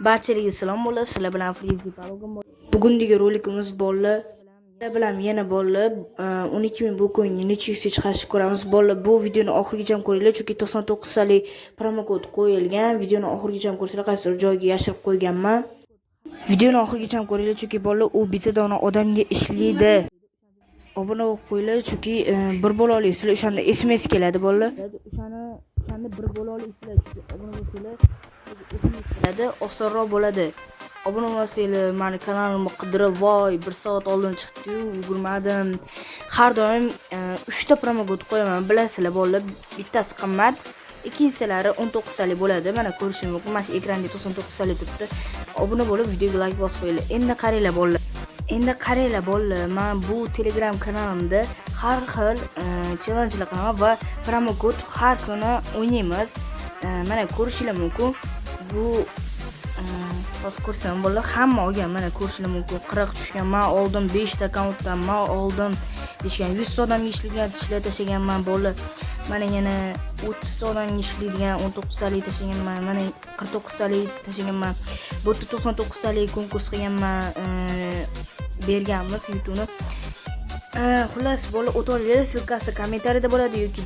Barchalarga salom bo'ladi. Sizlar bilan Free Palogam. Bugünkü rolikimiz bolalar. Sizlar bilan yana bolalar 12.000 bu coinni necha yuzga chiqarishni ko'ramiz. Bolalar bu videoni oxirigacha ko'ringlar, chunki 99 talik promokod qo'yilgan. Videoni oxirigacha ko'rsanglar qaysidir joyga yashirib qo'yganman. Videoni oxirigacha ko'ringlar, chunki bolalar u bitta dona odamga ishlaydi. Obuna bo'lib qo'yinglar, chunki bir bola olasizlar, o'shanda SMS keladi bolalar. O'shanda bir bola olasizlar, chunki obuna bo'lsanglar SMS keladi, osonroq bo'ladi. Obuna bo'lsanglar, meni kanalimni qidirib, voy 1 soat oldin chiqdi-yu, yugurmadim. Har doim 3 ta promokod qo'yaman, bilasizlar bolalar. Bittasi qimmat, ikkinchilari 19 talik bo'ladi. Mana ko'rishingiz mumkin. Mana shu ekranda 99 talik turibdi. Obuna bo'lib, videoga like bosib qo'yinglar. Endi qaranglar bolalar, men bu Telegram kanalimda har xil challengelar qilaman va promokod har kuni o'ynaymiz. Mana ko'rishingiz mumkin. Bu hozir ko'rsam bolalar hamma olgan. Mana ko'rishingiz mumkin. 40 tushgan, men oldim 5 ta akkauntdan, men oldim deshgan 100 ta odamga ishlar tashlaganman bolalar. Mana yana 30 ta odamga ishlaydigan 19 talik tashlaganman. Mana 49 talik tashlaganman. Bu 99 talik konkurs qilganman. Berganmiz YouTube'ni. Xullas bolalar o'tolinglar, silkasi kommentariyada bo'ladi yoki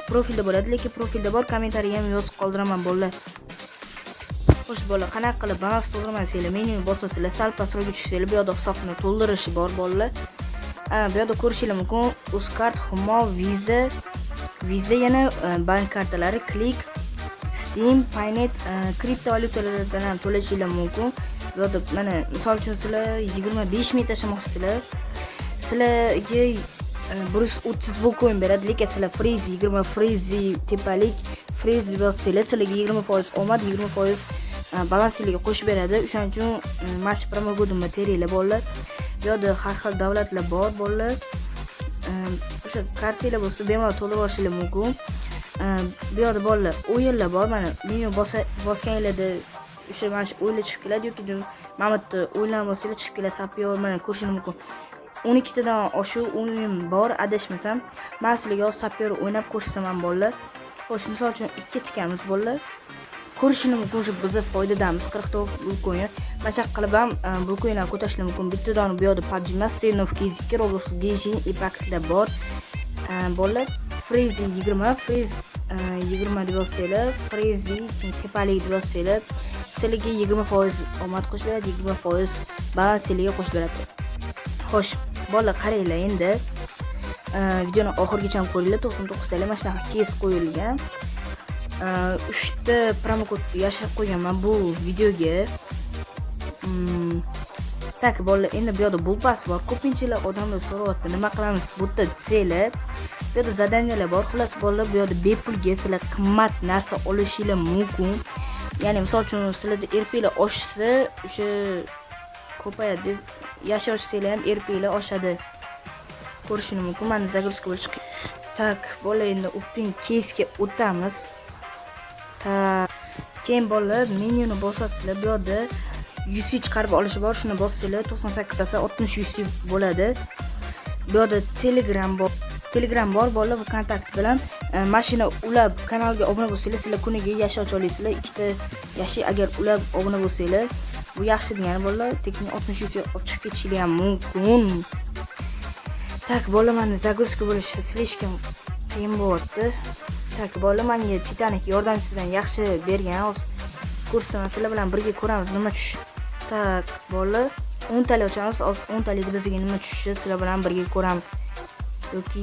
profilda bo'ladi, lekin profilda bor, kommentariy ham yozib qoldiraman bolalar. Xo'sh bolalar, qanaqa qilib balans to'ldirmasanglar, menyuni bosasizlar, sal pastroqqa tushsanglar, bu yerda hisobni to'ldirishi bor bolalar. Bu yerda ko'rishingiz mumkin, Uzcard, Humo, Visa yana bank kartalari, Click, Steam, Paynet, kriptovalyutalardan ham to'lashingiz mumkin. Bu yerda mana misol uchun sizlar 25 ming tashlamoqchisizlar. Sizlarga 130 bu coin beradi, lekin sizlar Freezy 20 Freezy tepalik Freezy bo'lsanglar, sizlarga 20% omad, 20% balansingizga qo'shib beradi. O'shaning uchun match promokodimni teringlar bolalar. Bu yerda har xil davlatlar bor bolalar. O'sha kartalar bo'lsa, bemalol to'ldirib olishingiz mumkin. Bu yerda bolalar o'yinlar bor. Mana menyu bosganingizda o'sha mana shu o'yinlar chiqib keladi yoki mana bu o'yinlar bo'lsa chiqib keladi. Sapyor mana ko'rishingiz mumkin. 12 tadan oshiq o'yin bor, adashmasam. Men sizlarga hozir sapyor o'ynab ko'rsataman bolalar. Xo'sh, misol uchun 2 tikamiz bolalar. Ko'rishingiz mumkin, shu biz foydadamiz. 40 ta bu coin. Mashaq qilib ham bu coinlarni ko'tarishimiz mumkin. Bitta dona bu yerda PUBG emas, Stenov KZ2 Roblox Genshin Impact'da bor. Bolalar Freezy 20, Freeze 20 deb yozsanglar, Freezy tepalik deb yozsanglar, sizlarga 20% omad qo'shib beradi, 20% balansingizga qo'shib beradi. Xo'sh, bolalar qaranglar endi. Videoni oxirigacha ko'ringlar. 99 talik mana shunaqa kes qo'yilgan. 3 ta promokod yashirib qo'yganman bu videoga. Tak bolalar, endi bu yerda bulpas bor. Ko'pinchalar odamlar so'rayapti, nima qilamiz bu yerda desanglar. Bu yerda zadaniyalar bor. Xullas bolalar, bu yerda bepulga sizlar qimmat narsa olishingiz mumkin. Ya'ni misol uchun sizlarda RP'lar oshsa, o'sha ko'payadi. Yashashsanglar ham RP'lar oshadi. Ko'rishingiz mumkin. Mana загрузка bo'lib chiqdi. Tak bolalar, endi open case'ga o'tamiz. Keyin bolalar menyuni bosasizlar, bu yerda UC chiqarib olish bor. Shuni bossanglar 98 tasi 60 UC bo'ladi. Bu yerda Telegram bor bolalar va kontakt bilan mashina ulab kanalga obuna bo'lsanglar, sizlar kuniga yasha ocha olasizlar. 2 ta yashi agar ulab obuna bo'lsanglar, bu yaxshi degani bolalar. Tekin 60 UC olib chiqib ketishingiz ham mumkin. Tak bolalar, meni загрузка bo'lishi silishga qiyin bo'lyapti. Tak bolalar, menga Titanic yordamchisidan yaxshi bergan. Hozir ko'rsaman, sizlar bilan birga ko'ramiz nima tushishi. Tak bolalar, 10 talik ochamiz. Hozir 10 talikda bizga nima tushishi sizlar bilan birga ko'ramiz. Yoki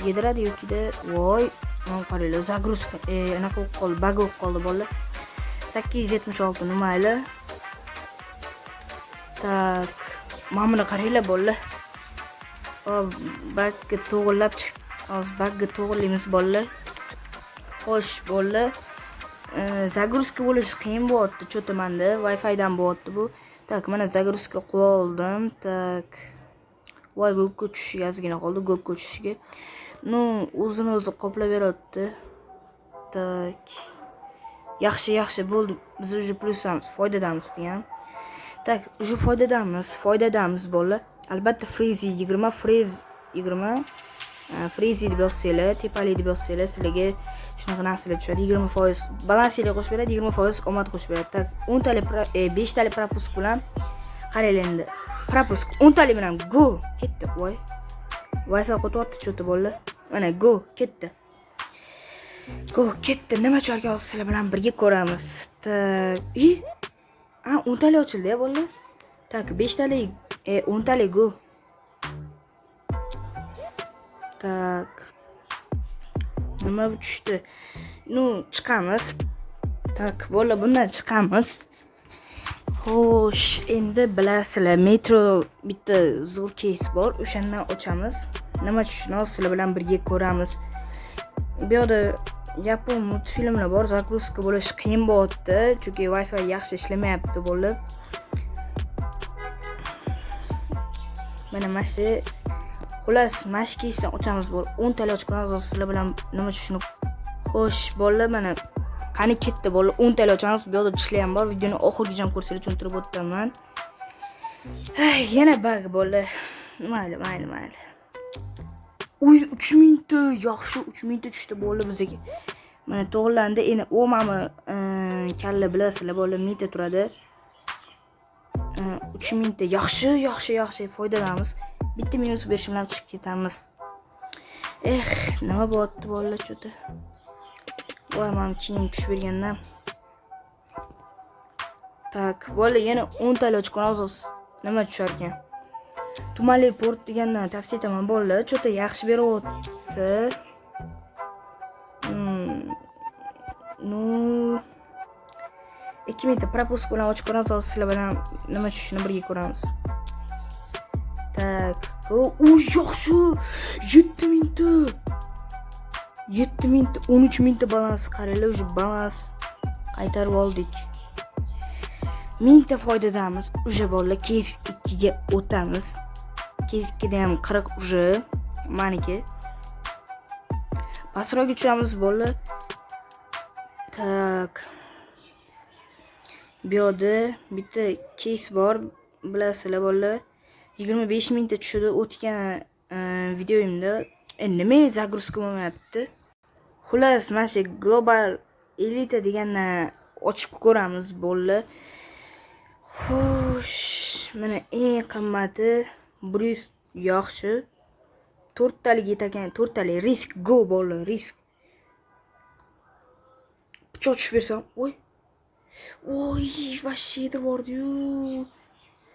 yediradi yoki-da voy, men qaranglar, загрузка anaqa bo'lib qoldi, bug bo'lib qoldi bolalar. 876 mayli. Tak, mana buni qaranglar bolalar. Bugga to'g'rilab chiqib, hozir bugga to'g'rilaymiz bolalar. Xo'sh bolalar, загрузка bo'lishi qiyin bo'lyapti, cho'tamanda, Wi-Fi dan bo'lyapti bu. Tak, mana загрузка qildim. Tak. Voy, go'bga tushishiga ozgina qoldi, go'bga tushishiga. No, o'zini o'zi qoplab beryapti. Tak. Yaxshi bo'ldi. Biz уже plusamiz, foydadamiz degan. Tak, уже foydadamiz bolalar. Albatta Freezy 20, Freeze 20 Freezy deb yozsanglar, tepali deb yozsanglar sizlarga shunaqa narsalar tushadi. 20% balansiylar qo'shib beradi, 20% omad qo'shib beradi. Tak 10 talik 5 talik propusk bilan qaranglar endi. Propusk 10 talik bilan go ketdi. Voy. Wi-Fi qo'tyapti cho'ta bolalar. Mana go ketdi. Go ketdi. Nima chorga hozir sizlar bilan birga ko'ramiz. Tak 10 talik ochildi-ya bolalar. Tak 5 talik 10 talik go. Tak. Nima tushdi? Chiqamiz. Tak, bolalar bundan chiqamiz. Xo'sh, endi bilasizlar, metro bitta zo'r keys bor, o'shandan ochamiz. Nima tushishini sizlar bilan birga ko'ramiz. Bu yerda yapon multfilmlar bor, загрузка bo'lishi qiyin bo'lyapti, chunki Wi-Fi yaxshi ishlamayapti bolalar. Mana shu xullas, mash keysdan ochamiz bor. 10 talik ochib ko'ramiz sizlar bilan nima tushishini. Xo'sh, bolalar mana qani ketdi bolalar, 10 talik ochamiz. Bu yerda tishlar ham bor. Videoni oxirigacha ko'rsanglar tushuntirib o'taman. Yana bug bolalar. Mayli. Uy 3000 ta, yaxshi 3000 ta tushdi bolalar bizga. Mana to'g'rilandi. Endi o'mami kalla bilasizlar bolalar, mingta turadi. 3000 ta yaxshi foydalanamiz. Bitta minus berish bilan chiqib ketamiz. Nima bo'lyapti bolalar cho'ta. Voy, men kiyim tushib bergandan. Tak, bolalar yana 10 talik ochib ko'ramiz. Nima tushar ekan? Tumanli port degandan tavsiya etaman bolalar, cho'ta yaxshi beryapti. 2000 ta propusk bilan ochib ko'ramiz, sizlar bilan nima tushishini birga ko'ramiz. Tak, yaxshi 7000 ta. 7000 ta, 13000 ta balans qaranglar, o'sha balans qaytarib oldik. 1000 ta foydadamiz. O'sha bolalar keys 2 ga o'tamiz. Keys 2 da ham 40 o'sha meniki. Pastroqqa tushamiz bolalar. Tak. Bu yerda bitta keys bor, bilasizlar bolalar. 25000 ta tushdi o'tgan videoyimda. Nima загрузка bo'lmayapti? Xullas, mana shu global elita deganni ochib ko'ramiz bolalar. Xo'sh, mana eng qimmati 100 yaxshi. 4 talik yetakan, 4 talik risk go bolalar, risk. Pichoq tushib bersam, voy, vashshi yedirbordi-yu.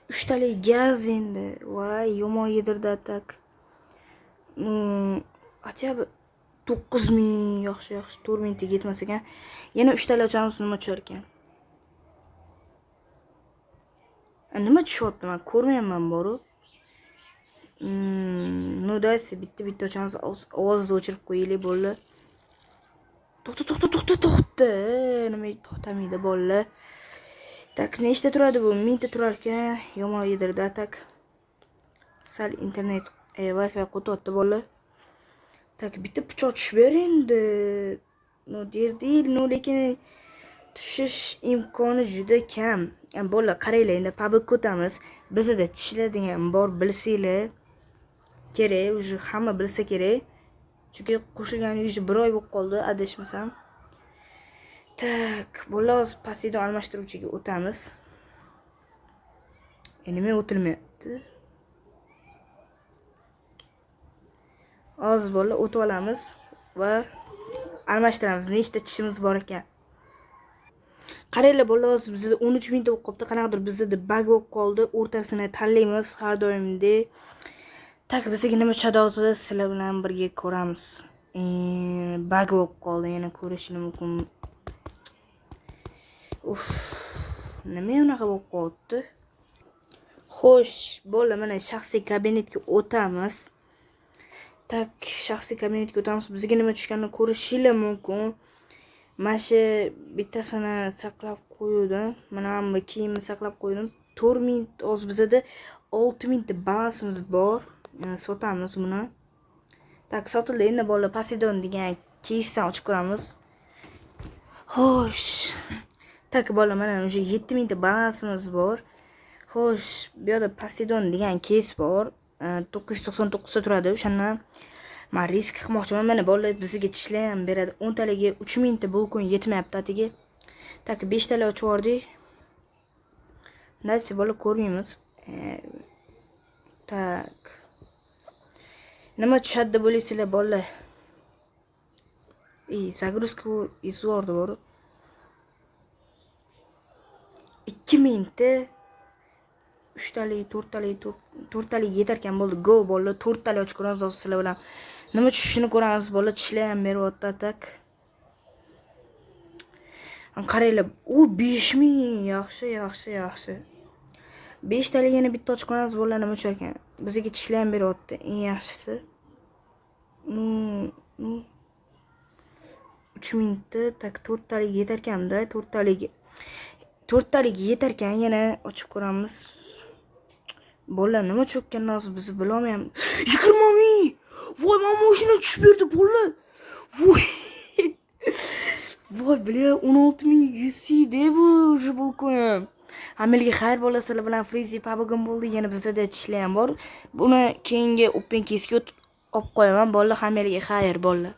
3 talik gaz endi. Voy, yomon yedirdi tak. Achabi 9000 yaxshi 4000 ta yetmas ekan. Yana 3 talik ochamiz, nima tushar ekan? Nima tushyapti, men ko'rmayapman boru. Daysi bitta ochamiz, ovozni o'chirib qo'yaylik bolalar. To'xta. Nima to'xtamaydi bolalar. Tak, nechta turadi bu? 1000 ta turar ekan. Yomon yedirdi tak. Sal internet Wi-Fi qo'tyapti bolalar. Tak, bitta pichoq tushib ber endi. Derdik, lekin tushish imkoni juda kam. Bolalar qaranglar, endi pabga o'tamiz. Bizda tishlaydigan bor, bilsanglar kerak, o'zi hamma bilsa kerak. Chunki qo'shilganiga 1 oy bo'lib qoldi, adashmasam. Tak, bolalar pasidon almashtiruvchiga o'tamiz. Nima o'tilmayapti? Hozir bolalar o'tib olamiz va almashtiramiz. Nechta tishimiz bor ekan? Qaranglar bolalar, bizda 13000 ta bo'lib qoldi. Qanaqadir bizda bug bo'lib qoldi. O'rtasini tanlaymiz har doimdek. Tak, bizga nima tushadi sizlar bilan birga ko'ramiz. Bug bo'lib qoldi, yana ko'rishim mumkin. Nima unaqa bo'lib qoldi? Xo'sh, bolalar, mana shaxsiy kabinetga o'tamiz. Tak, shaxsiy kabinetga o'tamiz. Bizga nima tushganini ko'rishingiz mumkin. Mana shu bittasini saqlab qo'ydim. Mana bu kiyimni saqlab qo'ydim. 4000, hozir bizda 6000 ta balansimiz bor. Sotamiz buni. Tak, sotildi. Endi bolalar Poseidon degan keysdan ochib ko'ramiz. Xo'sh. Tak, bolalar, mana o'sha 7000 ta balansimiz bor. Xo'sh, bu yerda Poseidon degan keys bor. 999 ta turadi. O'shani Men risk qilmoqchiman. Mana bolalar bizga tishlar ham beradi. 10 taliga 3000 ta bu kun yetmayapti atiga. Tak 5 tali ochib yubordik. Nasi bola ko'rmaymiz. Tak. Nima tushadi deb o'ylaysizlar bolalar? Загрузка izvordi bor. 2000 ta 3 tali, 4 tali yetar ekan bo'ldi. Go bolalar 4 tali ochib ko'ramiz hozir sizlar bilan. Nima tushishini ko'ramiz bolalar, tishlar ham beryapti tak. Qaranglar, u 5000 yaxshi. 5 taligini bitta ochib ko'ramiz bolalar, nima tushar ekan. Bizga tishlar ham beryapti, eng yaxshisi. 3000 ta tak 4 taliga yetar ekanda, 4 taliga yetar ekan, yana ochib ko'ramiz. Bolalar nima cho'kkanini hozir biz bilolmayapmiz. 20000. Voy, mana mashina tushib berdi bolalar. Voy. Voy, bля, 16100 deb уже bo'lgan. Hammaga xayr bo'lsa, sizlar bilan Frizi pabugun bo'ldi. Yana bizda tishlar ham bor. Buni keyingi Open Kesga olib qo'yaman. Bolalar, hammaga xayr bolalar.